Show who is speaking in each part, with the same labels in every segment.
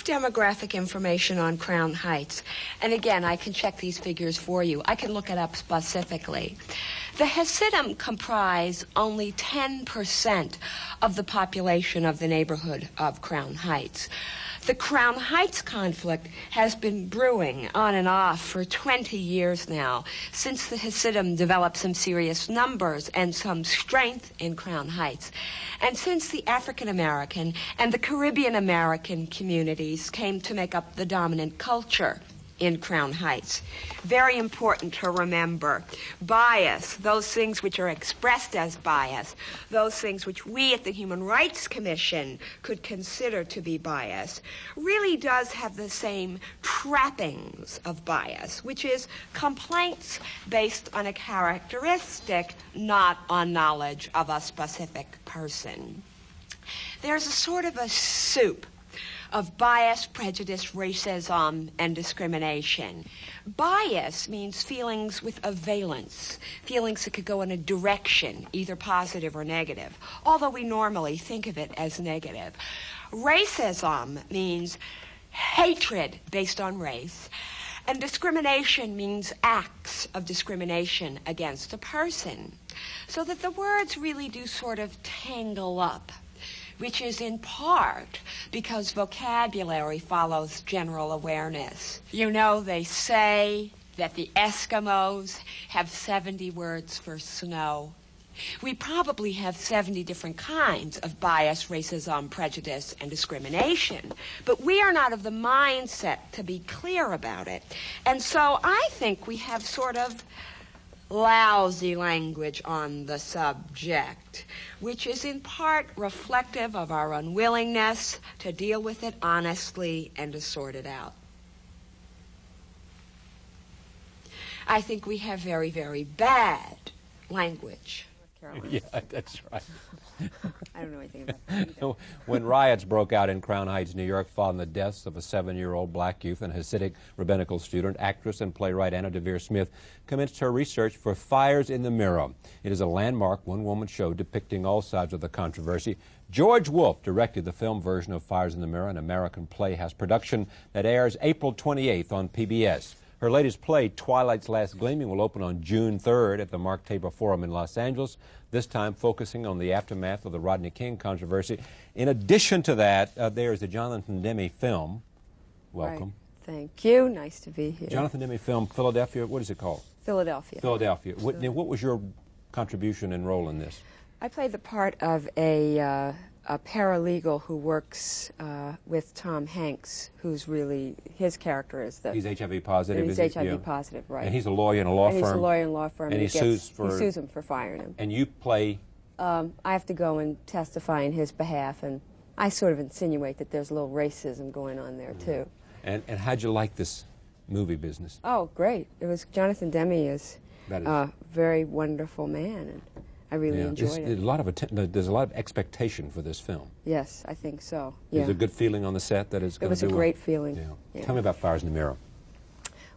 Speaker 1: demographic information on Crown Heights. And again, I can check these figures for you. I can look it up specifically. The Hasidim comprise only 10% of the population of the neighborhood of Crown Heights. The Crown Heights conflict has been brewing on and off for 20 years now, since the Hasidim developed some serious numbers and some strength in Crown Heights, and since the African American and the Caribbean American communities came to make up the dominant culture in Crown Heights. Very important to remember. Bias, those things which are expressed as bias, those things which we at the Human Rights Commission could consider to be bias, really does have the same trappings of bias, which is complaints based on a characteristic, not on knowledge of a specific person. There's a sort of a soup of bias, prejudice, racism, and discrimination. Bias means feelings with a valence, feelings that could go in a direction, either positive or negative, although we normally think of it as negative. Racism means hatred based on race, and discrimination means acts of discrimination against a person. So that the words really do sort of tangle up, which is in part because vocabulary follows general awareness. You know, they say that the Eskimos have 70 words for snow. We probably have 70 different kinds of bias, racism, prejudice, and discrimination, but we are not of the mindset to be clear about it. And so I think we have sort of lousy language on the subject, which is in part reflective of our unwillingness to deal with it honestly and to sort it out. I think we have very, very bad language.
Speaker 2: Yeah, that's right.
Speaker 3: I don't know anything about that either.
Speaker 2: When riots broke out in Crown Heights, New York, following the deaths of a 7-year-old black youth and Hasidic rabbinical student, actress and playwright Anna Deavere Smith commenced her research for Fires in the Mirror. It is a landmark one-woman show depicting all sides of the controversy. George Wolfe directed the film version of Fires in the Mirror, an American Playhouse production that airs April 28th on PBS. Her latest play, Twilight's Last Gleaming, will open on June 3rd at the Mark Tabor Forum in Los Angeles, this time focusing on the aftermath of the Rodney King controversy. In addition to that, there is the Jonathan Demme film. Welcome.
Speaker 3: Right. Thank you. Nice to be here.
Speaker 2: Jonathan Demme film, Philadelphia. What is it called?
Speaker 3: Philadelphia.
Speaker 2: Philadelphia. What was your contribution and role in this?
Speaker 3: I played the part of a paralegal who works with Tom Hanks, who's really, his character is the...
Speaker 2: He's HIV positive.
Speaker 3: He's HIV positive, right.
Speaker 2: And he's a lawyer in a law firm.
Speaker 3: He's a lawyer in a law firm.
Speaker 2: And he sues
Speaker 3: him for firing him.
Speaker 2: And you play...
Speaker 3: I have to go and testify in his behalf, and I sort of insinuate that there's a little racism going on there, too.
Speaker 2: And how'd you like this movie business?
Speaker 3: Oh, great. It was, Jonathan Demme is a very wonderful man, and I really enjoyed it.
Speaker 2: There's a lot of expectation for this film.
Speaker 3: Yes, I think so. Yeah.
Speaker 2: Is there a good feeling on the set that it's going to do?
Speaker 3: It was a great feeling.
Speaker 2: Yeah.
Speaker 3: Yeah.
Speaker 2: Tell me about Fires in the Mirror.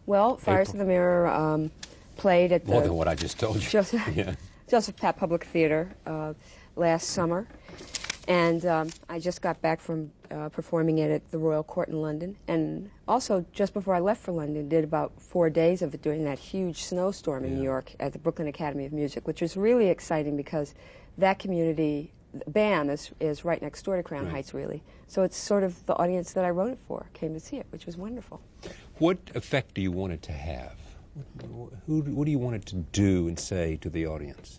Speaker 3: Well, Fires in the Mirror played at
Speaker 2: More than what I just told you.
Speaker 3: Joseph Papp Public Theater last summer, and I just got back from performing it at the Royal Court in London, and also just before I left for London did about 4 days of it during that huge snowstorm in New York at the Brooklyn Academy of Music, which was really exciting because that community, BAM, is right next door to Crown Heights, really. So it's sort of the audience that I wrote it for came to see it, which was wonderful.
Speaker 2: What effect do you want it to have? What do you want it to do and say to the audience?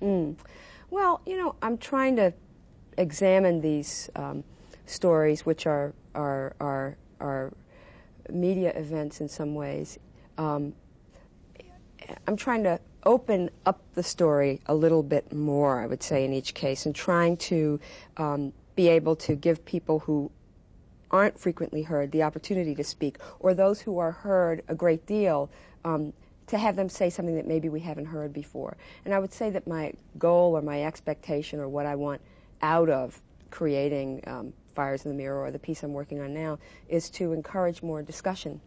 Speaker 3: Well, you know, I'm trying to examine these stories, which are media events in some ways. I'm trying to open up the story a little bit more, I would say, in each case, and trying to be able to give people who aren't frequently heard the opportunity to speak, or those who are heard a great deal, to have them say something that maybe we haven't heard before. And I would say that my goal or my expectation or what I want out of creating Fires in the Mirror or the piece I'm working on now is to encourage more discussion,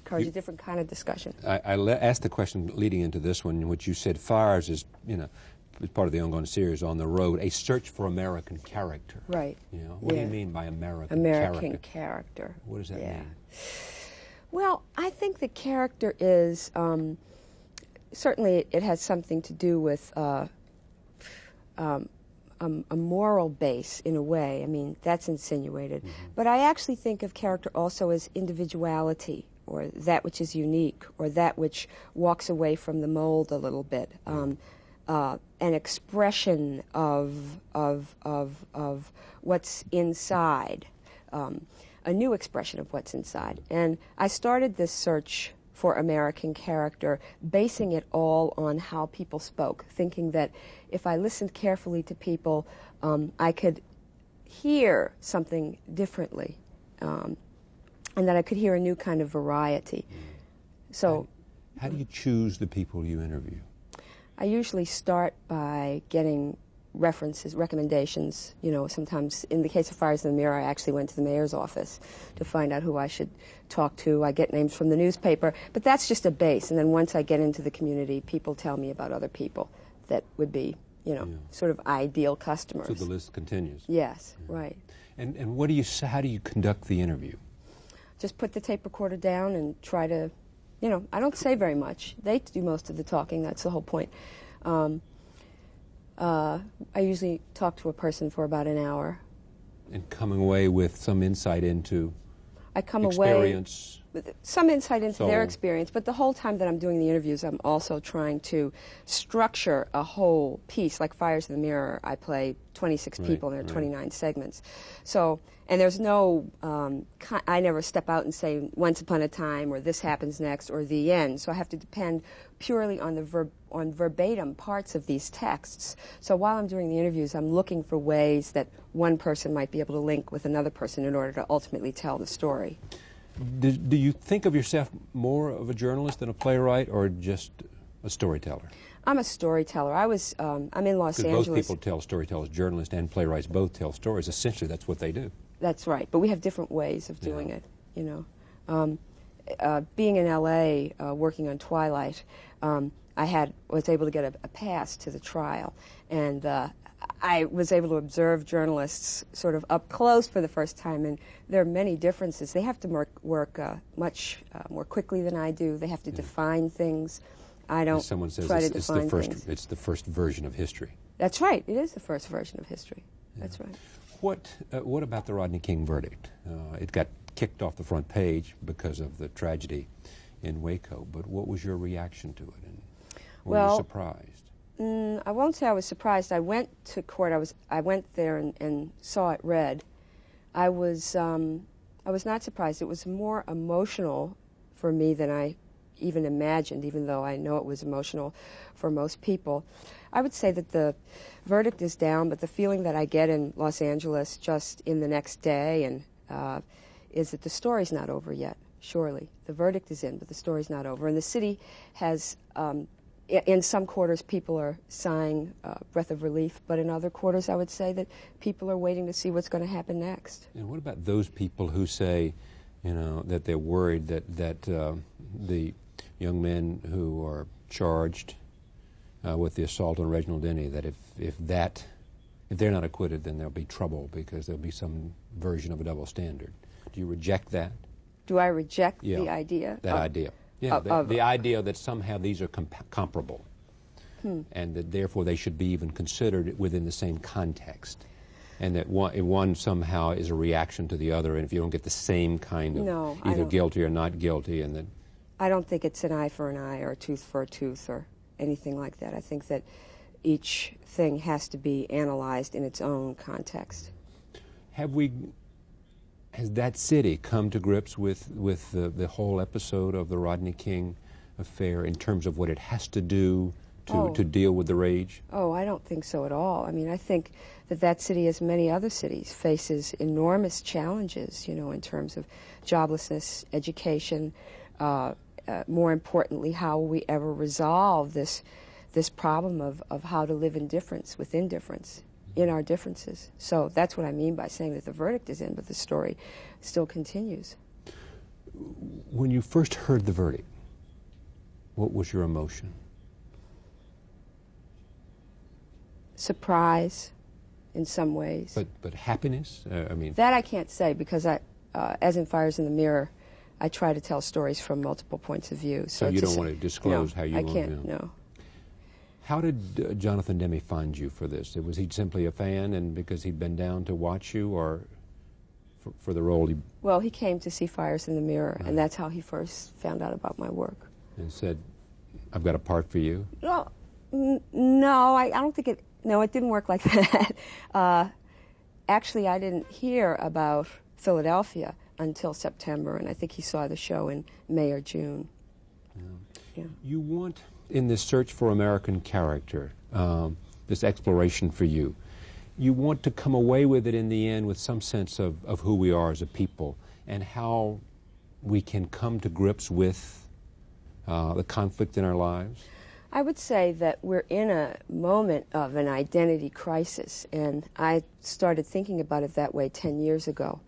Speaker 3: encourage a different kind of discussion.
Speaker 2: I asked the question leading into this one in which you said Fires is, you know, as part of the ongoing series, On the Road, a search for American character.
Speaker 3: Right.
Speaker 2: You know, what do you mean by American
Speaker 3: character?
Speaker 2: What does that mean?
Speaker 3: Well, I think the character is, certainly it has something to do with a moral base, in a way. I mean, that's insinuated. But I actually think of character also as individuality, or that which is unique, or that which walks away from the mold a little bit. An expression of what's inside, a new expression of what's inside. And I started this search for American character, basing it all on how people spoke, thinking that if I listened carefully to people, I could hear something differently, and that I could hear a new kind of variety. So,
Speaker 2: how do you choose the people you interview?
Speaker 3: I usually start by getting references, recommendations. You know, sometimes in the case of Fires in the Mirror, I actually went to the mayor's office to find out who I should talk to. I get names from the newspaper, but that's just a base. And then once I get into the community, people tell me about other people that would be, you know, sort of ideal customers.
Speaker 2: So the list continues.
Speaker 3: Yes, right.
Speaker 2: And what do you, how do you conduct the interview?
Speaker 3: Just put the tape recorder down and try to, you know, I don't say very much. They do most of the talking. That's the whole point. I usually talk to a person for about an hour.
Speaker 2: And coming away with some insight into
Speaker 3: experience? With some insight into their experience, but the whole time that I'm doing the interviews, I'm also trying to structure a whole piece. Like Fires in the Mirror, I play 26 people, and there are 29 segments. So, and there's no, I never step out and say, once upon a time, or this happens next, or the end. So I have to depend purely on the verbatim parts of these texts. So while I'm doing the interviews, I'm looking for ways that one person might be able to link with another person in order to ultimately tell the story.
Speaker 2: Do you think of yourself more of a journalist than a playwright, or just a storyteller?
Speaker 3: I'm a storyteller. I'm in Los Angeles.
Speaker 2: Both people tell storytellers, journalists and playwrights both tell stories. Essentially, that's what they do.
Speaker 3: That's right, but we have different ways of doing it, you know. Being in L.A., working on Twilight, I was able to get a pass to the trial, and I was able to observe journalists sort of up close for the first time, and there are many differences. They have to work much more quickly than I do. They have to define things. I don't try to define things.
Speaker 2: It's the first version of history.
Speaker 3: That's right. It is the first version of history. Yeah. That's right.
Speaker 2: What about the Rodney King verdict? It got kicked off the front page because of the tragedy in Waco, but what was your reaction to it? And were you surprised?
Speaker 3: I won't say I was surprised. I went to court. I went there and saw it read. I was not surprised. It was more emotional for me than I even imagined, even though I know it was emotional for most people. I would say that the verdict is down, but the feeling that I get in Los Angeles just in the next day is that the story's not over yet, surely. The verdict is in, but the story's not over. And the city has, in some quarters, people are sighing breath of relief, but in other quarters, I would say that people are waiting to see what's going to happen next.
Speaker 2: And what about those people who say, you know, that they're worried that the young men who are charged with the assault on Reginald Denny, that if they're not acquitted, then there'll be trouble because there'll be some version of a double standard. Do you reject that?
Speaker 3: Do I reject the idea?
Speaker 2: That idea. Yeah, the idea that somehow these are comparable, and that therefore they should be even considered within the same context, and that one somehow is a reaction to the other, and if you don't get the same kind of either guilty or not guilty, and then
Speaker 3: I don't think it's an eye for an eye or a tooth for a tooth or anything like that. I think that each thing has to be analyzed in its own context.
Speaker 2: Has that city come to grips with the whole episode of the Rodney King affair in terms of what it has to do to deal with the rage?
Speaker 3: Oh, I don't think so at all. I mean, I think that city, as many other cities, faces enormous challenges, you know, in terms of joblessness, education, more importantly, how will we ever resolve this problem of how to live in difference within difference, in our differences. So that's what I mean by saying that the verdict is in, but the story still continues.
Speaker 2: When you first heard the verdict, what was your emotion?
Speaker 3: surprise in some ways.
Speaker 2: But happiness? I mean...
Speaker 3: That I can't say, because as in Fires in the Mirror, I try to tell stories from multiple points of view.
Speaker 2: So you don't want to disclose how you
Speaker 3: I
Speaker 2: want
Speaker 3: can't,
Speaker 2: to...
Speaker 3: no.
Speaker 2: How did Jonathan Demme find you for this? Was he simply a fan and because he'd been down to watch you, or for the role he...
Speaker 3: Well, he came to see Fires in the Mirror, and that's how he first found out about my work.
Speaker 2: And said, I've got a part for you?
Speaker 3: Well, no, I don't think it... No, it didn't work like that. Actually, I didn't hear about Philadelphia until September, and I think he saw the show in May or June. Yeah. You
Speaker 2: want, in this search for American character, this exploration for you, you want to come away with it in the end with some sense of who we are as a people and how we can come to grips with the conflict in our lives?
Speaker 3: I would say that we're in a moment of an identity crisis, and I started thinking about it that way 10 years ago,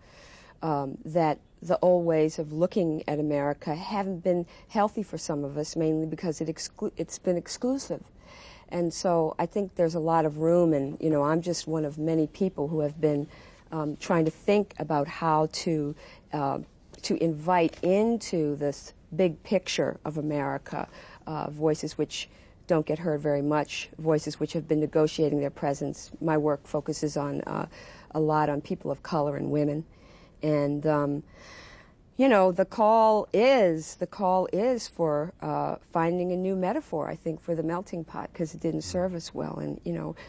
Speaker 3: that the old ways of looking at America haven't been healthy for some of us, mainly because it's been exclusive. And so I think there's a lot of room, and I'm just one of many people who have been trying to think about how to invite into this big picture of America voices which don't get heard very much, voices which have been negotiating their presence. My work focuses on a lot on people of color and women, and the call is for finding a new metaphor, I think, for the melting pot, because it didn't serve us well, and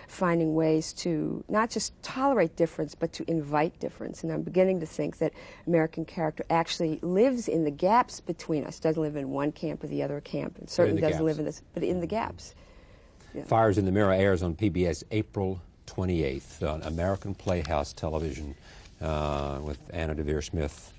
Speaker 3: finding ways to not just tolerate difference but to invite difference. And I'm beginning to think that American character actually lives in the gaps between us, doesn't live in one camp or the other camp, and certainly doesn't live in this, but in the gaps. Yeah.
Speaker 2: Fires in the Mirror airs on PBS April 28th on American Playhouse television with Anna Deavere Smith.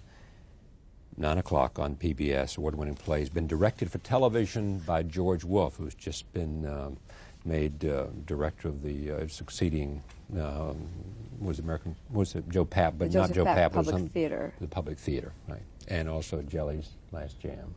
Speaker 2: 9 o'clock on PBS, award-winning play. Has been directed for television by George Wolfe, who's just been made director of the succeeding, was it Joe Papp, but not Joe Papp.
Speaker 3: Public Theater.
Speaker 2: The Public Theater, right. And also Jelly's Last Jam.